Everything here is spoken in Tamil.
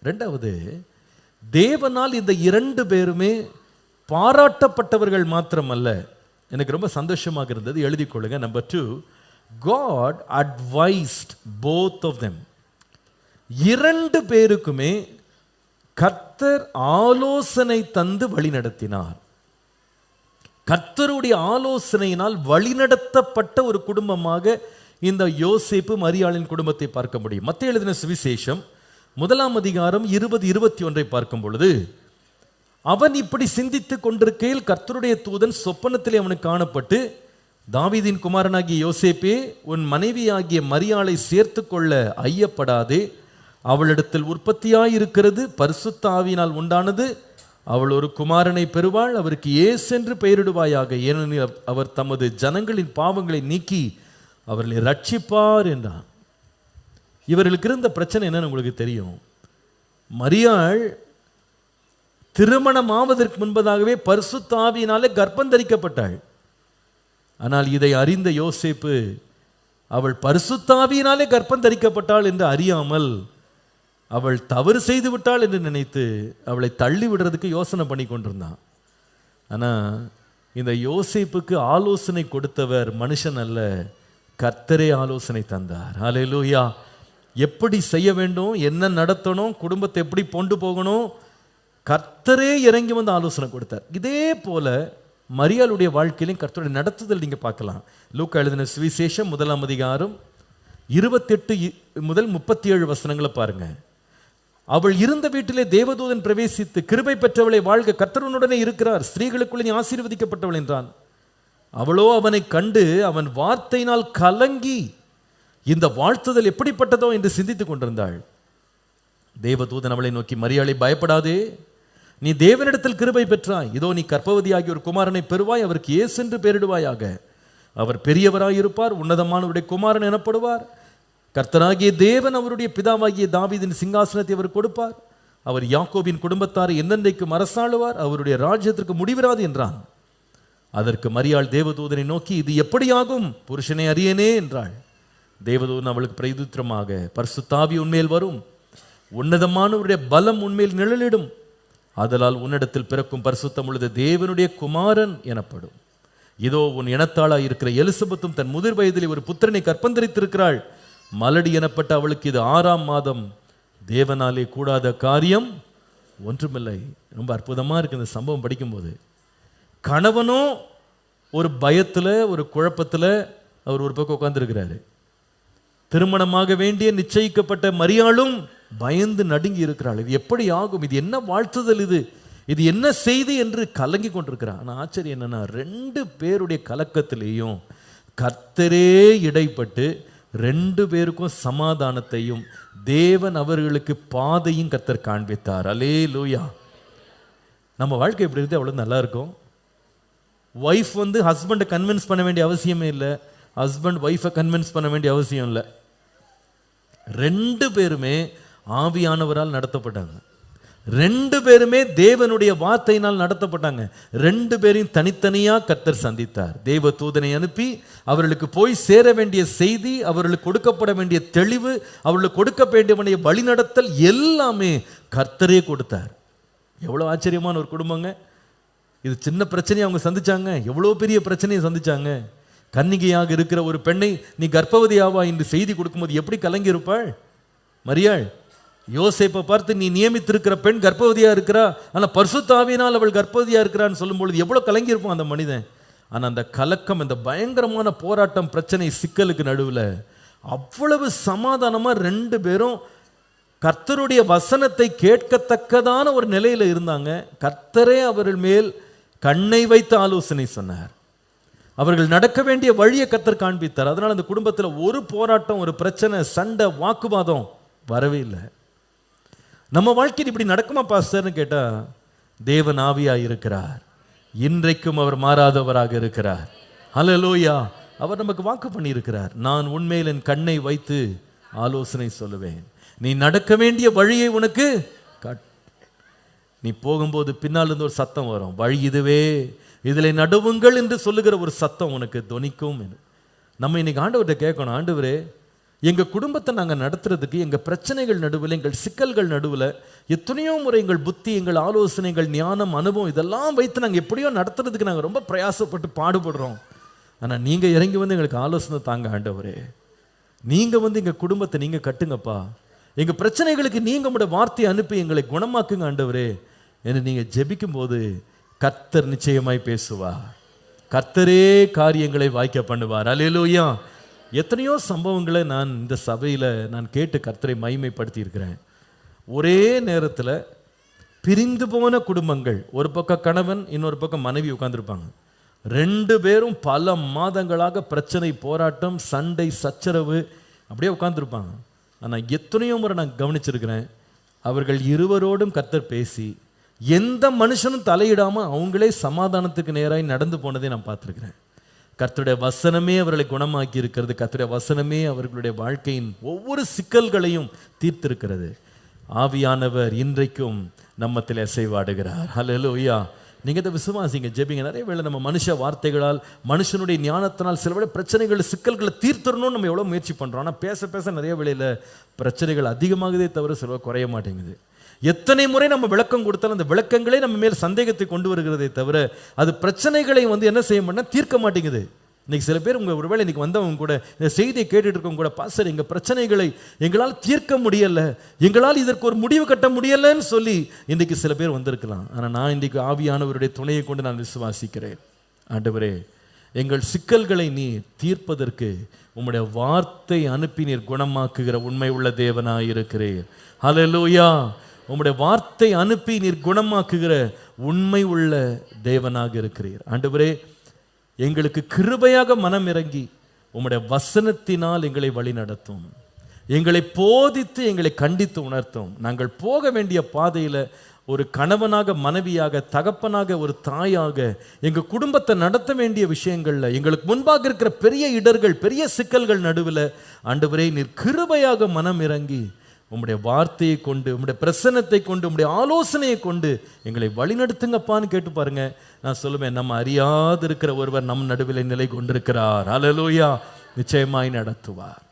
ரெண்டாவது, தேவனால் இந்த 2 பேருமே பாராட்டப்பட்டவர்கள் மாத்திரமல்ல. எனக்கு ரொம்ப சந்தோஷமாக இருந்தது, எழுதி கொள்ளுங்க. Number 2, God advised both of them. 2 பேருக்குமே கர்த்தர் ஆலோசனை தந்து வழி நடத்தினார். கர்த்தருடைய ஆலோசனையினால் வழிநடத்தப்பட்ட ஒரு குடும்பமாக இந்த யோசேப்பு மரியாளின் குடும்பத்தை பார்க்க முடியும். மத்தேயு எழுதின சுவிசேஷம் 1 அதிகாரம் 20-21 பார்க்கும் பொழுது, அவன் இப்படி சிந்தித்துக் கொண்டிருக்கையில் கர்த்தருடைய தூதன் சொப்பனத்திலே அவனுக்கு காணப்பட்டு, தாவீதின் குமாரனாகிய யோசேப்பே, உன் மனைவியாகிய மரியாளை சேர்த்து கொள்ள ஐயப்படாதே, அவளிடத்தில் உற்பத்தியாயிருக்கிறது பரிசுத்த ஆவியினால் உண்டானது, அவள் ஒரு குமாரனை பெறுவாள், அவருக்கு இயேசு என்று பெயரிடுவாயாக, ஏனெனில் அவர் தமது ஜனங்களின் பாவங்களை நீக்கி அவர்களை ரட்சிப்பார் என்றான். இவர்களுக்கு இருந்த பிரச்சனை என்னன்னு உங்களுக்கு தெரியும். மரியாள் திருமணம் ஆவதற்கு முன்பதாகவே பரிசுத்த ஆவியினாலே கர்ப்பம் தரிக்கப்பட்டாள். ஆனால் இதை அறிந்த யோசேப்பு, அவள் பரிசுத்த ஆவியினாலே கர்ப்பம் தரிக்கப்பட்டாள் என்று அறியாமல் அவள் தவறு செய்து விட்டாள் என்று நினைத்து அவளை தள்ளி விடுறதுக்கு யோசனை பண்ணி கொண்டிருந்தான். ஆனால் இந்த யோசேப்புக்கு ஆலோசனை கொடுத்தவர் மனுஷன் அல்ல, கர்த்தரே ஆலோசனை தந்தார். ஹல்லேலூயா. எப்படி செய்ய வேண்டும், என்ன நடத்தணும், குடும்பத்தை எப்படி கொண்டு போகணும், கர்த்தரே இறங்கி வந்து ஆலோசனை கொடுத்தார். இதே போல மரியாளுடைய வாழ்க்கையிலும் கர்த்தருடைய நடத்துதல் நீங்க பார்க்கலாம். லூக்கா எழுதின சுவிசேஷம் 1 அதிகாரம் 28 முதல் 37 பாருங்க. அவள் இருந்த வீட்டிலே தேவதூதன் பிரவேசித்து, கிருபை பெற்றவளை வாழ்க, கர்த்தருடனே இருக்கிறார், ஸ்திரீகளுக்குள்ளே நீ ஆசீர்வதிக்கப்பட்டவள் என்றான். அவளோ அவனை கண்டு அவன் வார்த்தையினால் கலங்கி இந்த வாழ்த்துதல் எப்படிப்பட்டதோ என்று சிந்தித்துக் கொண்டிருந்தாள். தேவதூதன் அவளை நோக்கி, மரியாளை பயப்படாதே, நீ தேவனிடத்தில் கிருபை பெற்றாய், இதோ நீ கர்ப்பவதியாகி ஒரு குமாரனை பெறுவாய், அவருக்கு இயேசு என்று பெயரிடுவாயாக, அவர் பெரியவராயிருப்பார், உன்னதமானவருடைய குமாரன் எனப்படுவார், கர்த்தராகிய தேவன் அவருடைய பிதாவாகிய தாவீதின் சிங்காசனத்தை அவர் கொடுப்பார், அவர் யாக்கோபின் குடும்பத்தாரை என்னென்றைக்கும் அரசாளுவார், அவருடைய ராஜ்யத்திற்கு முடிவிராது என்றான். அதற்கு மரியாள் தேவதூதனை நோக்கி, இது எப்படியாகும், புருஷனை அறியேனே என்றாள். தேவதூதன் அவளுக்கு பிரதியுத்தரமாக, பரிசுத்த ஆவி உன்மேல் வரும், உன்னதமானவருடைய பலம் உன்மேல் நிழலிடும், ஆதலால் உன்னிடத்தில் பிறக்கும் பரிசுத்தம் உள்ளது தேவனுடைய குமாரன் எனப்படும். இதோ உன் இனத்தாளாய் இருக்கிற எலிசபெத்தும் தன் முதிர் வயதிலே ஒரு புத்திரனை கற்பந்தரித்திருக்கிறாள். மலடி எனப்பட்ட அவளுக்கு இது 6ஆம் மாதம், தேவனாலே கூடாத காரியம் ஒன்றுமில்லை. ரொம்ப அற்புதமா இருக்கு இந்த சம்பவம் படிக்கும்போது. கணவனும் ஒரு பயத்துல, ஒரு குழப்பத்துல அவர் ஒரு பக்கம் உட்கார்ந்துருக்கிறாரு. திருமணமாக வேண்டிய நிச்சயிக்கப்பட்ட மரியாளும் பயந்து நடுங்கி இருக்கிறாள். இது எப்படி ஆகும், இது என்ன வாழ்த்துதல், இது என்ன செய்தி என்று கலங்கி கொண்டிருக்கிறார். ஆனால் ஆச்சரியம் என்னன்னா, 2 பேருடைய கலக்கத்திலேயும் கர்த்தரே இடைப்பட்டு 2 பேருக்கும் சமாதானத்தையும் தேவன் அவர்களுக்கு பாதையும் கர்த்தர் காண்பித்தார். அல்லேலூயா. நம்ம வாழ்க்கை எப்படி இருக்குது, அவ்வளோ நல்லா இருக்கும். ஒய்ஃப் ஹஸ்பண்டை கன்வின்ஸ் பண்ண வேண்டிய அவசியமே இல்லை, ஹஸ்பண்ட் ஒய்ஃபை கன்வின்ஸ் பண்ண வேண்டிய அவசியம் இல்லை. 2 பேருமே ஆவியானவரால் நடத்தப்பட்டாங்க. 2 பேருமே தேவனுடைய வார்த்தையினால் நடத்தப்பட்டாங்க. 2 பேரையும் தனித்தனியா கர்த்தர் சந்தித்தார். தேவ தூதனை அனுப்பி அவர்களுக்கு போய் சேர வேண்டிய செய்தி, அவர்களுக்கு கொடுக்கப்பட வேண்டிய தெளிவு, அவர்களுக்கு கொடுக்க வேண்டிய வழிநடத்தல் எல்லாமே கர்த்தரே கொடுத்தார். எவ்வளோ ஆச்சரியமான ஒரு குடும்பங்க இது. சின்ன பிரச்சனையை அவங்க சந்திச்சாங்க, எவ்வளோ பெரிய பிரச்சனையை சந்திச்சாங்க. கன்னிகையாக இருக்கிற ஒரு பெண்ணை நீ கர்ப்பவதியாவா என்று செய்தி கொடுக்கும்போது எப்படி கலங்கி இருப்பாள் மரியாள்? யோசேப்பை பார்த்து, நீ நியமித்திருக்கிற பெண் கர்ப்பவதியா இருக்கிறா, ஆனால் பரிசுத்த ஆவியினால் அவள் கர்ப்பவதியா இருக்கிறான்னு சொல்லும் பொழுது எவ்வளோ கலங்கி இருப்பான் அந்த மனிதன். ஆனால் அந்த கலக்கம், இந்த பயங்கரமான போராட்டம், பிரச்சனை, சிக்கலுக்கு நடுவில் அவ்வளவு சமாதானமா 2 பேரும் கர்த்தருடைய வசனத்தை கேட்கத்தக்கதான ஒரு நிலையில இருந்தாங்க. கர்த்தரே அவர்கள் மேல் கண்ணை வைத்து ஆலோசனை சொன்னார். அவர்கள் நடக்க வேண்டிய வழியை கர்த்தர் காண்பித்தார். அதனால அந்த குடும்பத்தில் ஒரு போராட்டம், ஒரு பிரச்சனை, சண்டை, வாக்குவாதம் வரவே இல்லை. நம்ம வாழ்க்கையில் இப்படி நடக்குமா பாஸ்டர்னு கேட்டா, தேவன் ஆவியாய் இருக்கிறார், இன்றைக்கும் அவர் மாறாதவராக இருக்கிறார். ஹல்லேலூயா. அவர் நமக்கு வாக்கு பண்ணி இருக்கிறார், நான் உன்மேல் என் கண்ணை வைத்து ஆலோசனை சொல்லுவேன், நீ நடக்க வேண்டிய வழியை உனக்கு நீ போகும்போது பின்னால் இருந்து ஒரு சத்தம் வரும், வழி இதுவே, இதில் நடுவுங்கள் என்று சொல்லுகிற ஒரு சத்தம் உனக்கு தொனிக்கும். நம்ம இன்னைக்கு ஆண்டவர்கிட்ட கேட்கணும், ஆண்டவரே எங்கள் குடும்பத்தை நாங்கள் நடத்துறதுக்கு எங்கள் பிரச்சனைகள் நடுவில், எங்கள் சிக்கல்கள் நடுவில் எத்தனையோ முறை எங்கள் புத்தி, எங்கள் ஆலோசனை, எங்கள் ஞானம், அனுபவம் இதெல்லாம் வைத்து நாங்கள் எப்படியோ நடத்துறதுக்கு நாங்கள் ரொம்ப பிரயாசப்பட்டு பாடுபடுறோம். ஆனால் நீங்கள் இறங்கி வந்து எங்களுக்கு ஆலோசனை தாங்க ஆண்டவரே. நீங்கள் வந்து எங்கள் குடும்பத்தை நீங்கள் கட்டுங்கப்பா. எங்கள் பிரச்சனைகளுக்கு நீங்கள் உங்களுடைய வார்த்தையை அனுப்பி எங்களை குணமாக்குங்க ஆண்டவரே என்று நீங்கள் ஜெபிக்கும் போது கர்த்தர் நிச்சயமாய் பேசுவார். கர்த்தரே காரியங்களை வாய்க்க பண்ணுவார். அல்லேலூயா. எத்தனையோ சம்பவங்களை நான் இந்த சபையில் நான் கேட்டு கர்த்தரை மகிமைப்படுத்தி இருக்கிறேன். ஒரே நேரத்தில் பிரிந்து போன குடும்பங்கள், ஒரு பக்கம் கணவன், இன்னொரு பக்கம் மனைவி உட்கார்ந்துருப்பாங்க. 2 பேரும் பல மாதங்களாக பிரச்சனை, போராட்டம், சண்டை, சச்சரவு அப்படியே உட்கார்ந்துருப்பாங்க. ஆனால் எத்தனையோ முறை நான் கவனிச்சிருக்கிறேன், அவர்கள் இருவரோடும் கர்த்தர் பேசி எந்த மனுஷனும் தலையிடாமல் அவங்களே சமாதானத்துக்கு நேராக நடந்து போனதை நான் பார்த்துருக்கிறேன். கர்த்தருடைய வசனமே அவர்களை குணமாக்கி இருக்கிறது. கர்த்தருடைய வசனமே அவர்களுடைய வாழ்க்கையின் ஒவ்வொரு சிக்கல்களையும் தீர்த்திருக்கிறது. ஆவியானவர் இன்றைக்கும் நம்மத்தில் அசைவாடுகிறார். ஹல்லேலூயா. நீங்கள் இதை விசுவாசிங்க, ஜெபிங்க. நிறைய வேளை நம்ம மனுஷ வார்த்தைகளால், மனுஷனுடைய ஞானத்தினால் சில வேளை பிரச்சனைகள், சிக்கல்களை தீர்த்தரணும்னு நம்ம எவ்வளோ முயற்சி பண்ணுறோம். ஆனால் பேச பேச நிறைய வேளையில் பிரச்சனைகள் அதிகமாகதே தவிர சில குறைய மாட்டேங்குது. எத்தனை முறை நம்ம விளக்கம் கொடுத்தாலும் அந்த விளக்கங்களே நம்ம மேல் சந்தேகத்தை கொண்டு வருகிறதே தவிர அது பிரச்சனைகளை வந்து என்ன செய்ய மாட்டேன்னா தீர்க்க மாட்டேங்குது. இன்னைக்கு சில பேர் உங்கள் ஒருவேளை இன்னைக்கு வந்தவங்க கூட இந்த செய்தியை கேட்டுட்டு இருக்கவங்க கூட, பாஸ்டர் எங்கள் பிரச்சனைகளை எங்களால் தீர்க்க முடியலை, எங்களால் இதற்கு ஒரு முடிவு கட்ட முடியலைன்னு சொல்லி இன்றைக்கு சில பேர் வந்திருக்கலாம். ஆனால் நான் இன்றைக்கு ஆவியானவருடைய துணையை கொண்டு நான் விசுவாசிக்கிறேன். ஆண்டவரே, எங்கள் சிக்கல்களை நீர் தீர்ப்பதற்கு உம்முடைய வார்த்தை அனுப்பி நீர் குணமாக்குகிற உண்மை உள்ள தேவனாய் இருக்கிறீர். ஹல்லேலூயா. உம்முடைய வார்த்தை அனுப்பி நீர் குணமாக்குகிற உண்மை உள்ள தேவனாக இருக்கிறீர். ஆண்டவரே, எங்களுக்கு கிருபையாக மனம் இறங்கி உம்முடைய வசனத்தினால் எங்களை வழி நடத்தும், எங்களை போதித்து எங்களை கண்டித்து உணர்த்தும். நாங்கள் போக வேண்டிய பாதையில் ஒரு கணவனாக, மனைவியாக, தகப்பனாக, ஒரு தாயாக, எங்கள் குடும்பத்தை நடத்த வேண்டிய விஷயங்களில் எங்களுக்கு முன்பாக இருக்கிற பெரிய இடர்கள், பெரிய சிக்கல்கள் நடுவில் ஆண்டவரே நீர் கிருபையாக மனம் இறங்கி உம்முடைய வார்த்தையை கொண்டு, உம்முடைய பிரசன்னத்தை கொண்டு, உம்முடைய ஆலோசனையை கொண்டு எங்களை வழிநடத்துங்கப்பான்னு கேட்டு பாருங்க. நான் சொல்லுவேன், நம்ம அறியாது இருக்கிற ஒருவர் நம் நடுவில் நிலை கொண்டிருக்கிறார். அல்லேலூயா. நிச்சயமாய் நடத்துவார்.